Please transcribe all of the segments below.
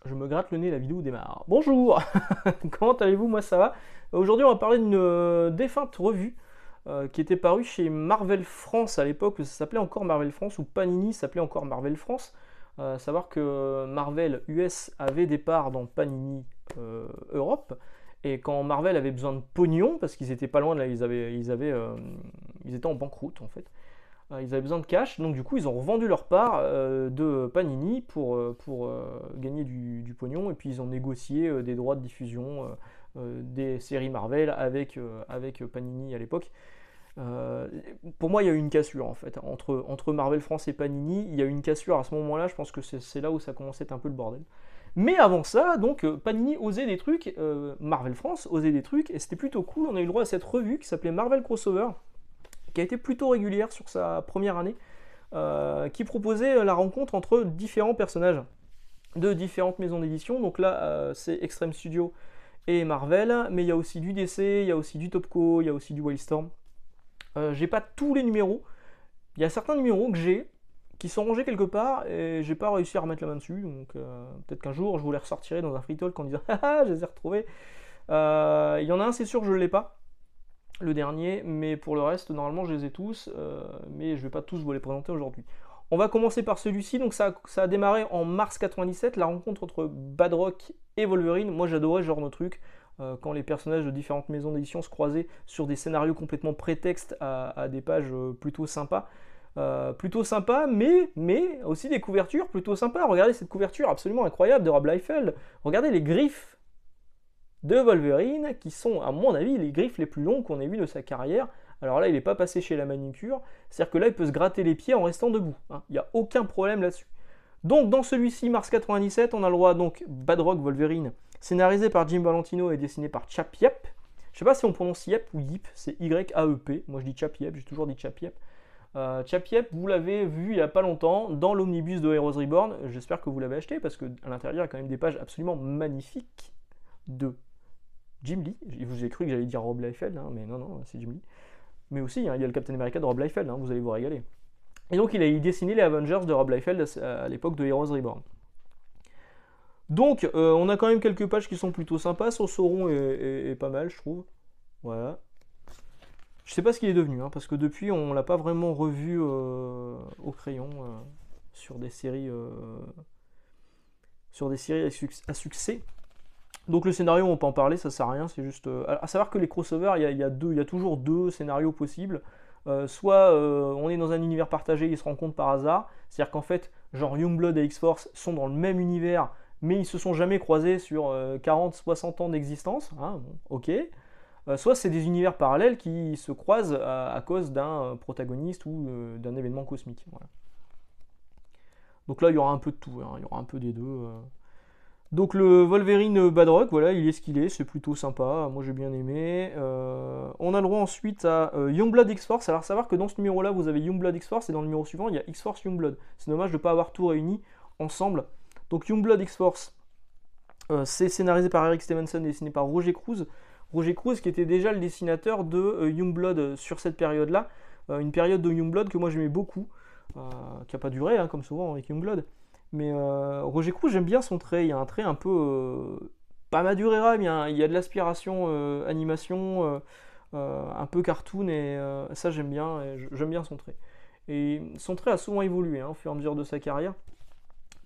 Je me gratte le nez, la vidéo démarre. Bonjour. Comment allez-vous? Moi ça va. Aujourd'hui on va parler d'une défunte revue qui était parue chez Marvel France à l'époque, où ça s'appelait encore Marvel France, ou Panini s'appelait encore Marvel France. Savoir que Marvel US avait des parts dans Panini Europe, et quand Marvel avait besoin de pognon, parce qu'ils étaient pas loin de là, ils étaient en banqueroute en fait. Ils avaient besoin de cash, donc du coup ils ont revendu leur part de Panini pour gagner du pognon, et puis ils ont négocié des droits de diffusion des séries Marvel avec Panini à l'époque. Pour moi il y a eu une cassure en fait, entre Marvel France et Panini, il y a eu une cassure à ce moment-là, je pense que c'est là où ça commençait à être un peu le bordel. Mais avant ça, donc Panini osait des trucs, Marvel France osait des trucs, et c'était plutôt cool, on a eu le droit à cette revue qui s'appelait Marvel Crossover, qui a été plutôt régulière sur sa première année, qui proposait la rencontre entre différents personnages de différentes maisons d'édition. Donc là, c'est Extreme Studio et Marvel, mais il y a aussi du DC, il y a aussi du Topco, il y a aussi du Wildstorm. J'ai pas tous les numéros, il y a certains numéros que j'ai qui sont rangés quelque part et j'ai pas réussi à remettre la main dessus, donc peut-être qu'un jour je vous les ressortirai dans un free talk en disant ah je les ai retrouvés. Il y en a un, c'est sûr que je l'ai pas, le dernier, mais pour le reste, normalement, je les ai tous, mais je vais pas tous vous les présenter aujourd'hui. On va commencer par celui-ci, donc ça a démarré en mars 97, la rencontre entre Badrock et Wolverine. Moi j'adorais ce genre de truc, quand les personnages de différentes maisons d'édition se croisaient sur des scénarios complètement prétextes à des pages plutôt sympas. Mais aussi des couvertures plutôt sympas. Regardez cette couverture absolument incroyable de Rob Liefeld. Regardez les griffes de Wolverine, qui sont, à mon avis, les griffes les plus longues qu'on ait vues de sa carrière. Alors là, il n'est pas passé chez la manucure, c'est-à-dire que là, il peut se gratter les pieds en restant debout. Hein. Il n'y a aucun problème là-dessus. Donc, dans celui-ci, mars 97, on a le droit donc Badrock Wolverine, scénarisé par Jim Valentino et dessiné par Chap Yep. Je sais pas si on prononce Yep ou Yip, c'est Y-A-E-P. Moi, je dis Chap Yep, j'ai toujours dit Chap Yep. Chap Yep, vous l'avez vu il n'y a pas longtemps dans l'omnibus de Heroes Reborn. J'espère que vous l'avez acheté parce qu'à l'intérieur, il y a quand même des pages absolument magnifiques de Jim Lee. Vous avez cru que j'allais dire Rob Liefeld, hein, mais non, c'est Jim Lee. Mais aussi, hein, il y a le Captain America de Rob Liefeld, hein, vous allez vous régaler. Et donc, il a dessiné les Avengers de Rob Liefeld à l'époque de Heroes Reborn. Donc, on a quand même quelques pages qui sont plutôt sympas. Son Sauron est pas mal, je trouve. Voilà. Je sais pas ce qu'il est devenu, hein, parce que depuis, on l'a pas vraiment revu au crayon sur des séries à succès. Donc le scénario, on peut en parler, ça sert à rien, c'est juste... à savoir que les crossovers, il y a toujours deux scénarios possibles. Soit on est dans un univers partagé, ils se rencontrent par hasard, c'est-à-dire qu'en fait, genre Youngblood et X-Force sont dans le même univers, mais ils se sont jamais croisés sur 40-60 ans d'existence, hein, bon, ok. Soit c'est des univers parallèles qui se croisent à cause d'un protagoniste ou d'un événement cosmique. Voilà. Donc là, il y aura un peu de tout, hein, il y aura un peu des deux. Donc le Wolverine Badrock, voilà, il est ce qu'il est, c'est plutôt sympa, moi j'ai bien aimé. On a le droit ensuite à Youngblood X-Force. Alors savoir que dans ce numéro-là, vous avez Youngblood X-Force, et dans le numéro suivant, il y a X-Force Youngblood. C'est dommage de ne pas avoir tout réuni ensemble. Donc Youngblood X-Force, c'est scénarisé par Eric Stevenson et dessiné par Roger Cruz. Roger Cruz qui était déjà le dessinateur de Youngblood sur cette période-là. Une période de Youngblood que moi j'aimais beaucoup, qui n'a pas duré, hein, comme souvent avec Youngblood. Mais Roger Cruz, j'aime bien son trait. Il y a un trait un peu pas Madureira, mais il y a de l'aspiration animation, un peu cartoon, et ça j'aime bien. J'aime bien son trait. Et son trait a souvent évolué, hein, au fur et à mesure de sa carrière.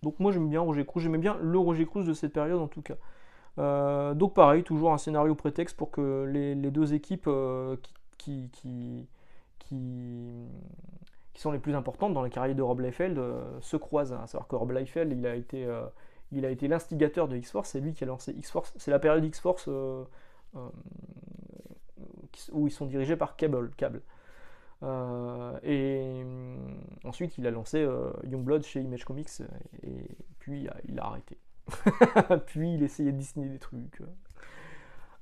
Donc moi j'aime bien Roger Cruz. J'aimais bien le Roger Cruz de cette période en tout cas. Donc pareil, toujours un scénario prétexte pour que les deux équipes qui sont les plus importantes dans la carrière de Rob Liefeld se croisent. À savoir que Rob Liefeld, il a été l'instigateur de X-Force, c'est lui qui a lancé X-Force. C'est la période X-Force où ils sont dirigés par Cable. Ensuite, il a lancé Youngblood chez Image Comics, et puis il a arrêté. Puis il essayait de dessiner des trucs.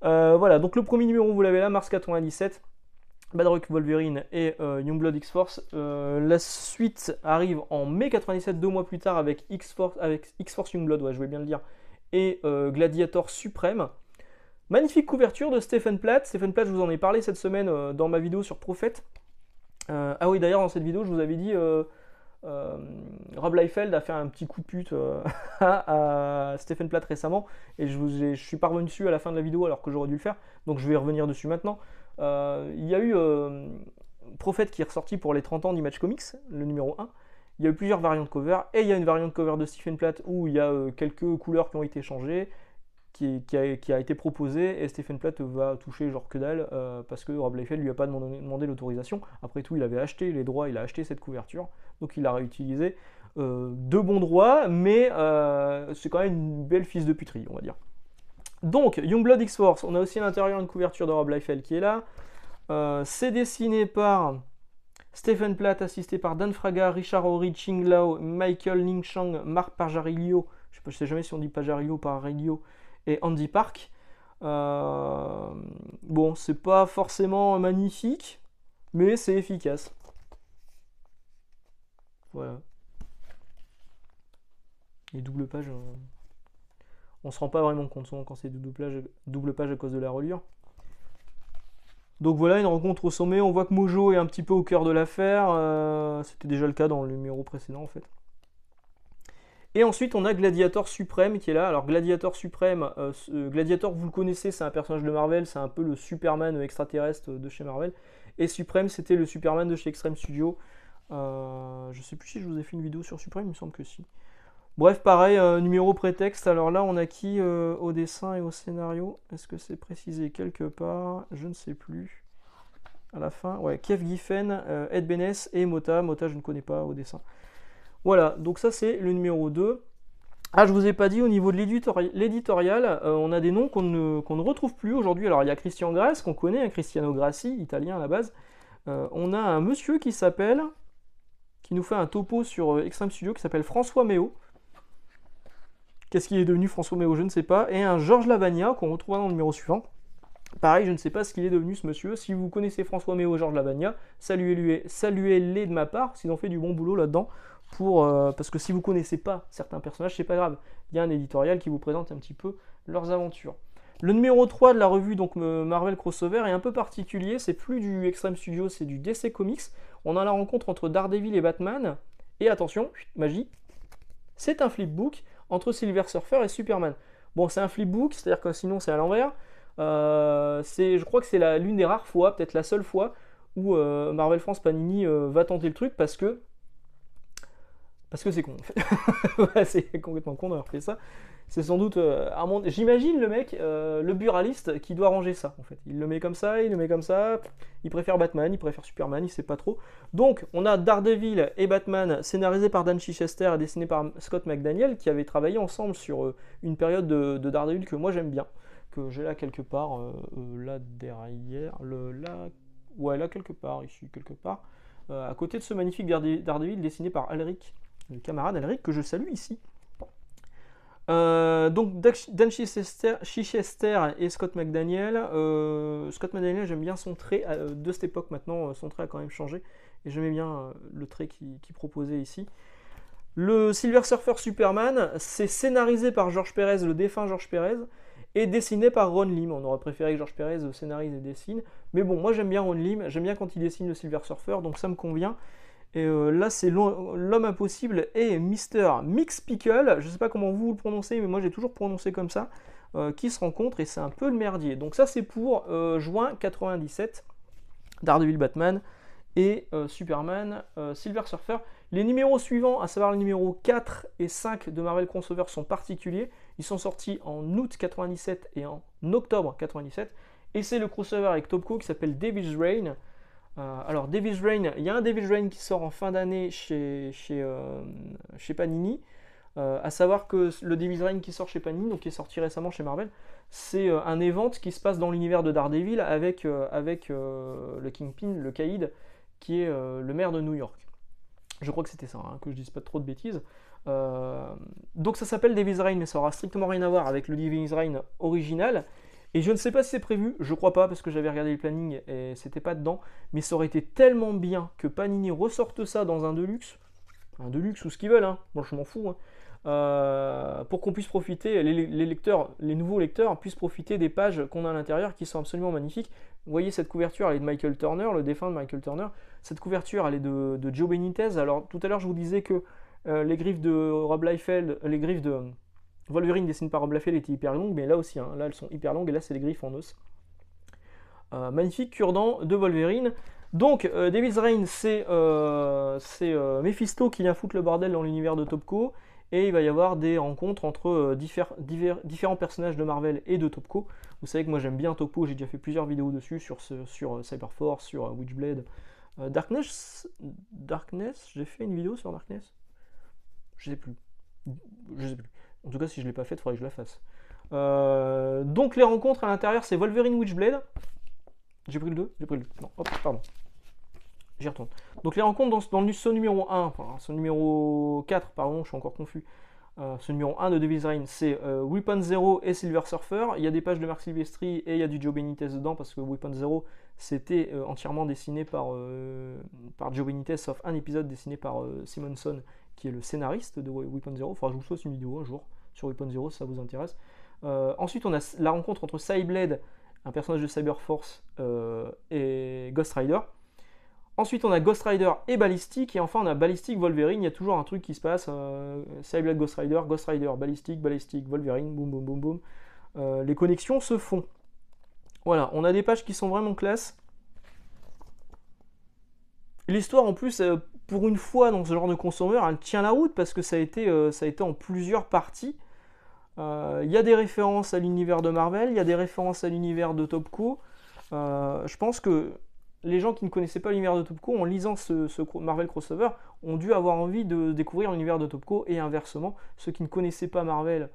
Voilà, donc le premier numéro, vous l'avez là, mars 97. Badrock Wolverine et Youngblood X-Force. La suite arrive en mai 97, 2 mois plus tard, avec X-Force Youngblood, ouais, je vais bien le dire, et Gladiator Suprême. Magnifique couverture de Stephen Platt. Stephen Platt, je vous en ai parlé cette semaine dans ma vidéo sur Prophet. Ah oui, d'ailleurs, dans cette vidéo, je vous avais dit Rob Liefeld a fait un petit coup de pute à Stephen Platt récemment, et je suis pas revenu dessus à la fin de la vidéo alors que j'aurais dû le faire, donc je vais y revenir dessus maintenant. Il y a eu Prophet qui est ressorti pour les 30 ans d'Image Comics, le numéro 1. Il y a eu plusieurs variantes cover, et il y a une variante cover de Stephen Platt où il y a quelques couleurs qui ont été changées, qui a été proposée, et Stephen Platt va toucher genre que dalle, parce que Rob Liefeld lui a pas demandé l'autorisation. Après tout, il avait acheté les droits, il a acheté cette couverture, donc il l'a réutilisé de bon droit, mais c'est quand même une belle fils de puterie, on va dire. Donc, Youngblood X-Force, on a aussi à l'intérieur une couverture de Rob Liefeld qui est là. C'est dessiné par Stephen Platt, assisté par Dan Fraga, Richard Horry, Ching Lao, Michael Ning Chang, Marc Pajarillo, je sais jamais si on dit Pajarillo, Pajarillo, et Andy Park. Bon, c'est pas forcément magnifique, mais c'est efficace. Voilà. Les doubles pages, on se rend pas vraiment compte souvent quand c'est double page à cause de la reliure. Donc voilà, une rencontre au sommet, on voit que Mojo est un petit peu au cœur de l'affaire, c'était déjà le cas dans le numéro précédent en fait. Et ensuite on a Gladiator Suprême qui est là. Alors Gladiator Suprême, Gladiator vous le connaissez, c'est un personnage de Marvel, c'est un peu le Superman extraterrestre de chez Marvel. Et Suprême c'était le Superman de chez Extreme Studio. Je sais plus si je vous ai fait une vidéo sur Suprême, il me semble que si. Bref, pareil, numéro prétexte. Alors là, on a qui au dessin et au scénario? Est-ce que c'est précisé quelque part? Je ne sais plus. À la fin, ouais, Kev Giffen, Ed Benes et Mota. Mota, je ne connais pas au dessin. Voilà, donc ça c'est le numéro 2. Ah, je vous ai pas dit, au niveau de l'éditorial, on a des noms qu'on ne retrouve plus aujourd'hui. Alors il y a Christian Grassi, qu'on connaît, hein, Cristiano Grassi, italien à la base. On a un monsieur qui nous fait un topo sur Extreme Studio, qui s'appelle François Méo. Qu'est-ce qu'il est devenu François Méo, je ne sais pas. Et un Georges Lavagna qu'on retrouvera dans le numéro suivant. Pareil, je ne sais pas ce qu'il est devenu ce monsieur. Si vous connaissez François Méo, Georges Lavagna, saluez-les de ma part, s'ils ont fait du bon boulot là-dedans. Parce que si vous ne connaissez pas certains personnages, c'est pas grave. Il y a un éditorial qui vous présente un petit peu leurs aventures. Le numéro 3 de la revue, donc Marvel Crossover, est un peu particulier. C'est plus du Extreme Studio, c'est du DC Comics. On a la rencontre entre Daredevil et Batman. Et attention, magie, c'est un flipbook entre Silver Surfer et Superman. Bon, c'est un flipbook, c'est-à-dire que sinon c'est à l'envers. Je crois que c'est l'une des rares fois, peut-être la seule fois, où Marvel France Panini va tenter le truc parce que c'est con en fait. Ouais, c'est complètement con d'avoir fait ça. C'est sans doute j'imagine le mec, le buraliste qui doit ranger ça en fait. Il le met comme ça, il le met comme ça. Il préfère Batman, il préfère Superman, il sait pas trop. Donc on a Daredevil et Batman scénarisés par Dan Chichester et dessinés par Scott McDaniel qui avaient travaillé ensemble sur une période de Daredevil que moi j'aime bien, que j'ai là quelque part, là derrière, là quelque part, ici quelque part, à côté de ce magnifique Daredevil dessiné par Alric, le camarade Alric que je salue ici. Donc Dan Chichester et Scott McDaniel. Scott McDaniel, j'aime bien son trait de cette époque maintenant, son trait a quand même changé et j'aimais bien le trait qu'il proposait ici. Le Silver Surfer Superman, c'est scénarisé par George Pérez, le défunt George Pérez, et dessiné par Ron Lim. On aurait préféré que George Pérez scénarise et dessine, mais bon, moi j'aime bien Ron Lim, j'aime bien quand il dessine le Silver Surfer, donc ça me convient. Et là, c'est l'homme impossible et Mr. Mix Pickle, je ne sais pas comment vous le prononcez, mais moi j'ai toujours prononcé comme ça, qui se rencontrent et c'est un peu le merdier. Donc ça, c'est pour juin 97, Daredevil Batman et Superman Silver Surfer. Les numéros suivants, à savoir les numéros 4 et 5 de Marvel Crossover, sont particuliers. Ils sont sortis en août 97 et en octobre 97. Et c'est le crossover avec Topco qui s'appelle Devil's Reign. Alors, Devil's Reign, il y a un Devil's Reign qui sort en fin d'année chez Panini. À savoir que le Devil's Reign qui sort chez Panini, donc qui est sorti récemment chez Marvel, c'est un event qui se passe dans l'univers de Daredevil avec le Kingpin, le Caïd, qui est le maire de New York. Je crois que c'était ça, hein, que je dise pas trop de bêtises. Donc ça s'appelle Devil's Reign, mais ça aura strictement rien à voir avec le Devil's Reign original. Et je ne sais pas si c'est prévu, je crois pas, parce que j'avais regardé le planning et c'était pas dedans, mais ça aurait été tellement bien que Panini ressorte ça dans un Deluxe ou ce qu'ils veulent, hein. Moi je m'en fous, pour qu'on puisse profiter, les lecteurs, les nouveaux lecteurs puissent profiter des pages qu'on a à l'intérieur qui sont absolument magnifiques. Vous voyez, cette couverture, elle est de Michael Turner, le défunt de Michael Turner. Cette couverture, elle est de Joe Benitez. Alors, tout à l'heure, je vous disais que les griffes de Rob Liefeld, les griffes de Wolverine dessinées par Rob Liefeld étaient hyper longues, mais là aussi, hein, là, elles sont hyper longues, et là, c'est les griffes en os. Magnifique cure-dent de Wolverine. Donc, Devil's Reign, c'est Mephisto qui vient foutre le bordel dans l'univers de Topco, et il va y avoir des rencontres entre différents personnages de Marvel et de Topco. Vous savez que moi j'aime bien Topco, j'ai déjà fait plusieurs vidéos dessus, sur Cyberforce, sur Witchblade. Darkness, j'ai fait une vidéo sur Darkness? Je sais plus. En tout cas, si je ne l'ai pas faite, il faudrait que je la fasse. Donc les rencontres à l'intérieur, c'est Wolverine Witchblade. J'ai pris le 2? J'ai pris le 2. Non, hop, pardon. J'y retourne. Donc les rencontres dans ce numéro 1, enfin ce numéro 4, pardon, je suis encore confus. Ce numéro 1 de Devil's Reign, c'est Weapon Zero et Silver Surfer. Il y a des pages de Marc Silvestri et il y a du Joe Benitez dedans, parce que Weapon Zero, c'était entièrement dessiné par Joe Benitez, sauf un épisode dessiné par Simonson, qui est le scénariste de Weapon Zero. Il faudra que je vous fasse une vidéo un jour sur Weapon Zero, si ça vous intéresse. Ensuite, on a la rencontre entre Cyblade, un personnage de Cyberforce, et Ghost Rider. Ensuite, on a Ghost Rider et Ballistic, et enfin on a Ballistic Wolverine. Il y a toujours un truc qui se passe, Cyblade Ghost Rider, Ballistic, Wolverine, boum boum boum boum. Les connexions se font. Voilà, on a des pages qui sont vraiment classe. L'histoire en plus, pour une fois dans ce genre de consommeur, elle tient la route parce que ça a été en plusieurs parties. Il y a des références à l'univers de Marvel, il y a des références à l'univers de Topco. Je pense que les gens qui ne connaissaient pas l'univers de Topco, en lisant ce Marvel crossover, ont dû avoir envie de découvrir l'univers de Topco, et inversement, ceux qui ne connaissaient pas Marvel,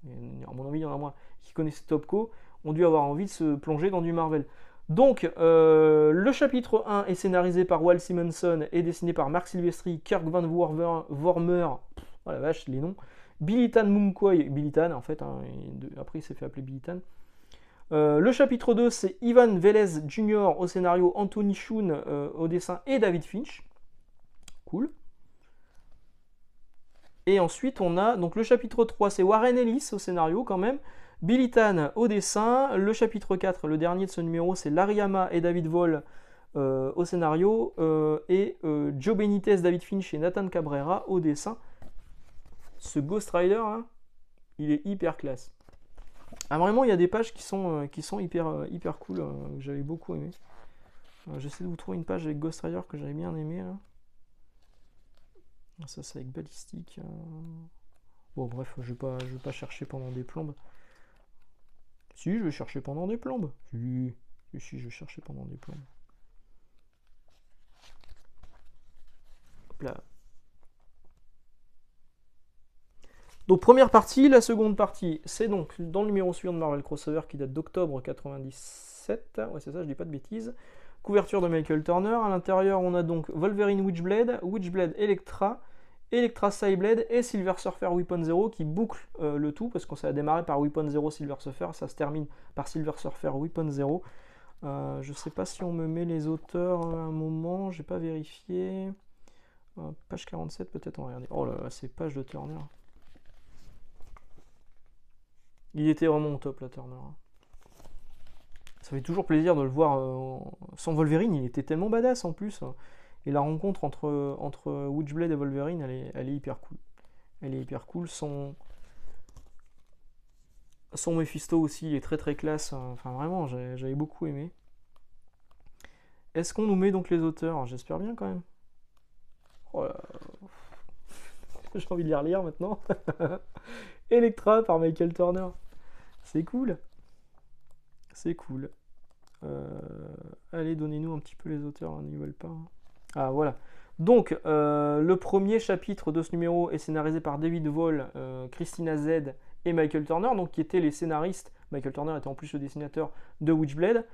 à mon avis il y en a moins, qui connaissaient Topco, ont dû avoir envie de se plonger dans du Marvel. Donc, le chapitre 1 est scénarisé par Walt Simonson et dessiné par Marc Silvestri, Kirk Van Wormer, oh la vache, les noms, Bilitan Munkway, Bilitan en fait, hein, après il s'est fait appeler Bilitan. Le chapitre 2, c'est Ivan Velez Jr. au scénario, Anthony Shun au dessin et David Finch. Cool. Et ensuite, on a donc le chapitre 3, c'est Warren Ellis au scénario quand même, Billy Tan au dessin. Le chapitre 4, le dernier de ce numéro, c'est Larry Hama et David Voll au scénario, et Joe Benitez, David Finch et Nathan Cabrera au dessin. Ce Ghost Rider, hein, il est hyper classe. Ah, vraiment, il y a des pages qui sont hyper cool, que j'avais beaucoup aimé. J'essaie de vous trouver une page avec Ghost Rider que j'avais bien aimé. Là. Ça, c'est avec Ballistic. Bon, bref, je vais pas chercher pendant des plombes. Si, je vais chercher pendant des plombes. Si, je vais chercher pendant des plombes. Hop là. Donc première partie, la seconde partie, c'est donc dans le numéro suivant de Marvel Crossover qui date d'octobre 97, ouais c'est ça, je dis pas de bêtises, couverture de Michael Turner, à l'intérieur on a donc Wolverine Witchblade, Witchblade Elektra, Elektra Cyblade et Silver Surfer Weapon Zero qui boucle le tout, parce qu'on s'est démarré par Weapon Zero Silver Surfer, ça se termine par Silver Surfer Weapon Zero. Je sais pas si on me met les auteurs à un moment, j'ai pas vérifié, page 47 peut-être, on va regarder, oh là là, ces pages de Turner. Il était vraiment au top, là, Turner. Ça fait toujours plaisir de le voir sans Wolverine, il était tellement badass en plus. Et la rencontre entre Witchblade et Wolverine, elle est hyper cool. Elle est hyper cool. Son Mephisto aussi, il est très très classe. Enfin, vraiment, j'avais beaucoup aimé. Est-ce qu'on nous met donc les auteurs? J'espère bien quand même. Oh là. J'ai envie de les relire maintenant. Elektra par Michael Turner. C'est cool. C'est cool. Allez, donnez-nous un petit peu les auteurs, hein, ils veulent pas. Hein. Ah, voilà. Donc, le premier chapitre de ce numéro est scénarisé par David Voll, Christina Z et Michael Turner, donc qui étaient les scénaristes. Michael Turner était en plus le dessinateur de Witchblade.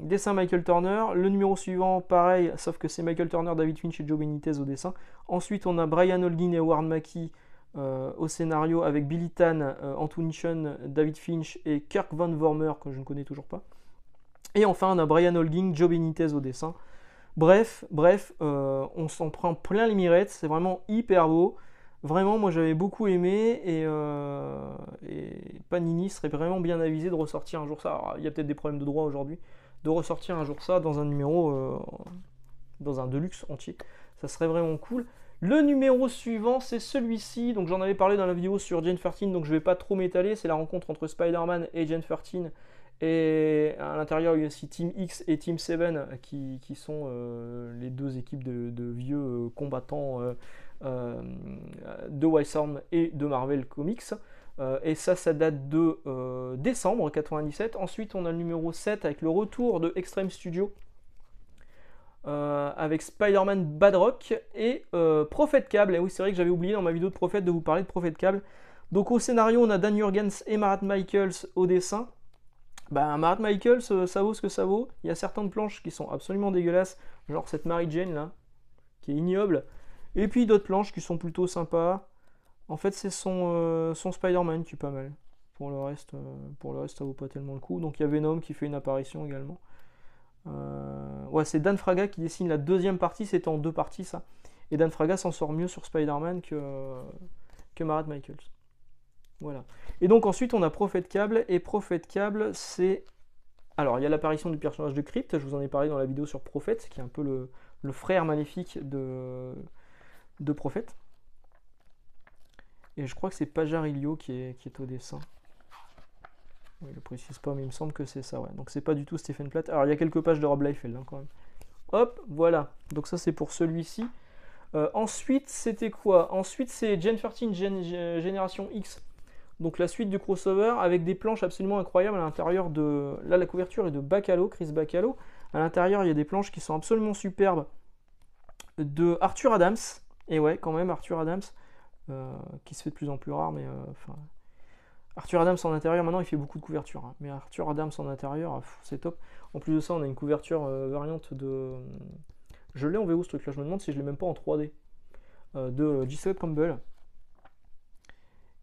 Dessin Michael Turner. Le numéro suivant, pareil, sauf que c'est Michael Turner, David Finch et Joe Benitez au dessin. Ensuite, on a Brian Holguin et Howard Mackie au scénario avec Billy Tan, Anthony Shun, David Finch et Kirk Van Wormer, que je ne connais toujours pas. Et enfin, on a Brian Holguin, Joe Benitez au dessin. Bref, on s'en prend plein les mirettes, c'est vraiment hyper beau. Vraiment, moi j'avais beaucoup aimé et Panini serait vraiment bien avisé de ressortir un jour ça. Alors, il y a peut-être des problèmes de droit aujourd'hui, de ressortir un jour ça dans un numéro, dans un deluxe entier. Ça serait vraiment cool. Le numéro suivant, c'est celui-ci. Donc j'en avais parlé dans la vidéo sur Gen 13, donc je vais pas trop m'étaler. C'est la rencontre entre Spider-Man et Gen 13. Et à l'intérieur, il y a aussi Team X et Team 7 qui sont les deux équipes de vieux combattants de Wildstorm et de Marvel Comics. Et ça date de décembre 97. Ensuite, on a le numéro 7 avec le retour de Extreme Studio. Avec Spider-Man Badrock et Prophet Cable. Et oui, c'est vrai que j'avais oublié dans ma vidéo de Prophet de vous parler de Prophet Cable. Donc au scénario, on a Dan Jurgens et Matt Michaels au dessin. Bah, Matt Michaels, ça vaut ce que ça vaut. Il y a certaines planches qui sont absolument dégueulasses, genre cette Mary Jane là, qui est ignoble. Et puis d'autres planches qui sont plutôt sympas. En fait, c'est son Spider-Man qui est pas mal. Pour le reste, ça vaut pas tellement le coup. Donc il y a Venom qui fait une apparition également. Ouais, c'est Dan Fraga qui dessine la deuxième partie, c'est en deux parties ça. Et Dan Fraga s'en sort mieux sur Spider-Man que Matt Michaels. Voilà. Et donc ensuite on a Prophet Cable, et Prophet Cable c'est... Alors il y a l'apparition du personnage de Crypt, je vous en ai parlé dans la vidéo sur Prophet, qui est un peu le frère maléfique de Prophet. Et je crois que c'est Pajarillo qui est au dessin. Oui, il ne précise pas, mais il me semble que c'est ça, ouais. Donc c'est pas du tout Stephen Platt. Alors il y a quelques pages de Rob Liefeld hein, quand même. Hop, voilà. Donc ça c'est pour celui-ci. Ensuite, c'était quoi? Ensuite, c'est Gen 13 Génération X. Donc la suite du crossover avec des planches absolument incroyables à l'intérieur de... Là, la couverture est de Bacalo, Chris Bacalo. À l'intérieur, il y a des planches qui sont absolument superbes de Arthur Adams. Et ouais, quand même, Arthur Adams, qui se fait de plus en plus rare, mais... Arthur Adams en intérieur, maintenant il fait beaucoup de couvertures, hein. Mais Arthur Adams en intérieur, c'est top. En plus de ça, on a une couverture variante de... Je l'ai en VO ce truc là, je me demande si je l'ai même pas en 3D. De J.C. Campbell.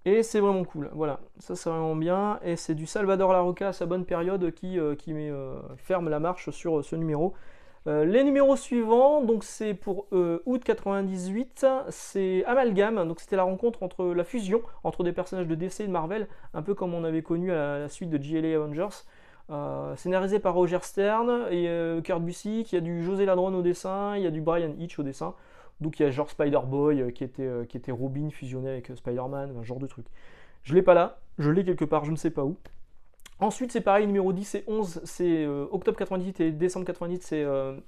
Et c'est vraiment cool, voilà, ça c'est vraiment bien. Et c'est du Salvador Larroca à sa bonne période qui ferme la marche sur ce numéro. Les numéros suivants, donc c'est pour août 98, c'est Amalgam, donc c'était la rencontre entre la fusion entre des personnages de DC et de Marvel, un peu comme on avait connu à la suite de JLA Avengers. Scénarisé par Roger Stern et Kurt Busiek, il y a du José Ladron au dessin, il y a du Brian Hitch au dessin. Donc il y a genre Spider-Boy qui était Robin fusionné avec Spider-Man, un genre de truc. Je l'ai pas là, je l'ai quelque part, je ne sais pas où. Ensuite, c'est pareil, numéro 10 et 11, c'est octobre 98 et décembre 98, c'est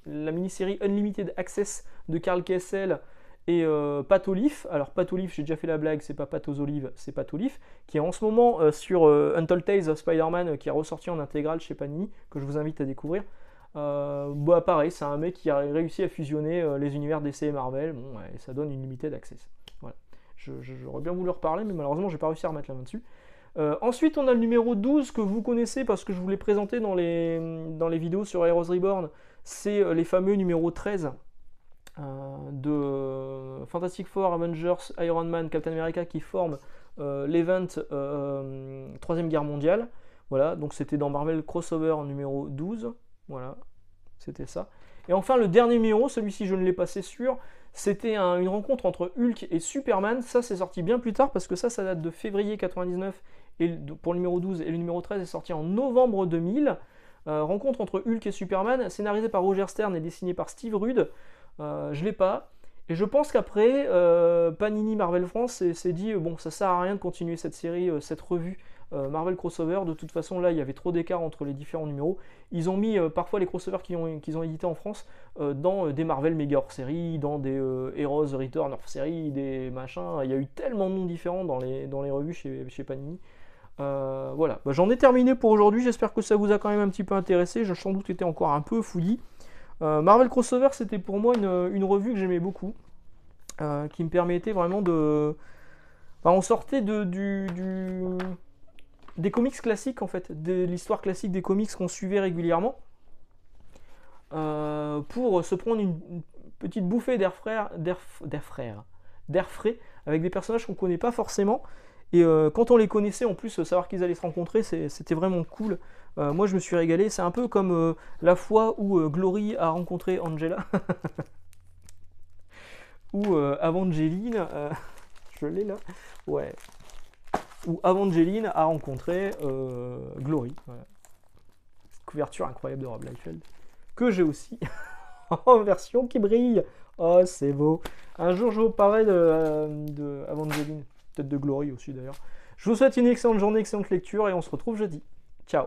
la mini-série Unlimited Access de Karl Kessel et Pat Olive. Alors, Pat Olive, j'ai déjà fait la blague, c'est pas Pat aux olives, c'est Pat Olive, qui est en ce moment sur Untold Tales of Spider-Man, qui est ressorti en intégrale chez Panini, que je vous invite à découvrir. Bah, pareil, c'est un mec qui a réussi à fusionner les univers DC et Marvel, bon, ouais, et ça donne une Limited Access. Voilà. J'aurais bien voulu reparler, mais malheureusement, j'ai pas réussi à remettre la main dessus. Ensuite, on a le numéro 12 que vous connaissez parce que je vous l'ai présenté dans les vidéos sur Heroes Reborn. C'est les fameux numéros 13 de Fantastic Four, Avengers, Iron Man, Captain America qui forment l'event 3ème Guerre mondiale. Voilà, donc c'était dans Marvel Crossover en numéro 12. Voilà, c'était ça. Et enfin, le dernier numéro, celui-ci je ne l'ai pas, c'est sûr, c'était une rencontre entre Hulk et Superman. Ça, c'est sorti bien plus tard parce que ça date de février 99 et pour le numéro 12, et le numéro 13 est sorti en novembre 2000. Rencontre entre Hulk et Superman, scénarisé par Roger Stern et dessiné par Steve Rude. Je l'ai pas. Et je pense qu'après, Panini Marvel France s'est dit bon, ça sert à rien de continuer cette série, cette revue Marvel Crossover. De toute façon, là, il y avait trop d'écart entre les différents numéros. Ils ont mis parfois les crossovers qu'ils ont édités en France dans des Marvel méga hors série, dans des Heroes Return hors série, des machins. Il y a eu tellement de noms différents dans les revues chez Panini. Voilà, bah, j'en ai terminé pour aujourd'hui. J'espère que ça vous a quand même un petit peu intéressé. J'ai sans doute été encore un peu fouillis. Marvel Crossover, c'était pour moi une revue que j'aimais beaucoup, qui me permettait vraiment de... Enfin, on sortait des comics classiques, en fait, de l'histoire classique des comics qu'on suivait régulièrement, pour se prendre une petite bouffée d'air frais, avec des personnages qu'on ne connaît pas forcément. Et quand on les connaissait, en plus, savoir qu'ils allaient se rencontrer, c'était vraiment cool. Moi, je me suis régalé. C'est un peu comme la fois où Glory a rencontré Angela. Ou Evangeline. Je l'ai là. Ouais. Où Evangeline a rencontré Glory. Voilà. Couverture incroyable de Rob Liefeld. Que j'ai aussi en version qui brille. Oh, c'est beau. Un jour, je vous parlerai de Evangeline. Peut-être de Glory aussi d'ailleurs. Je vous souhaite une excellente journée, excellente lecture et on se retrouve jeudi. Ciao.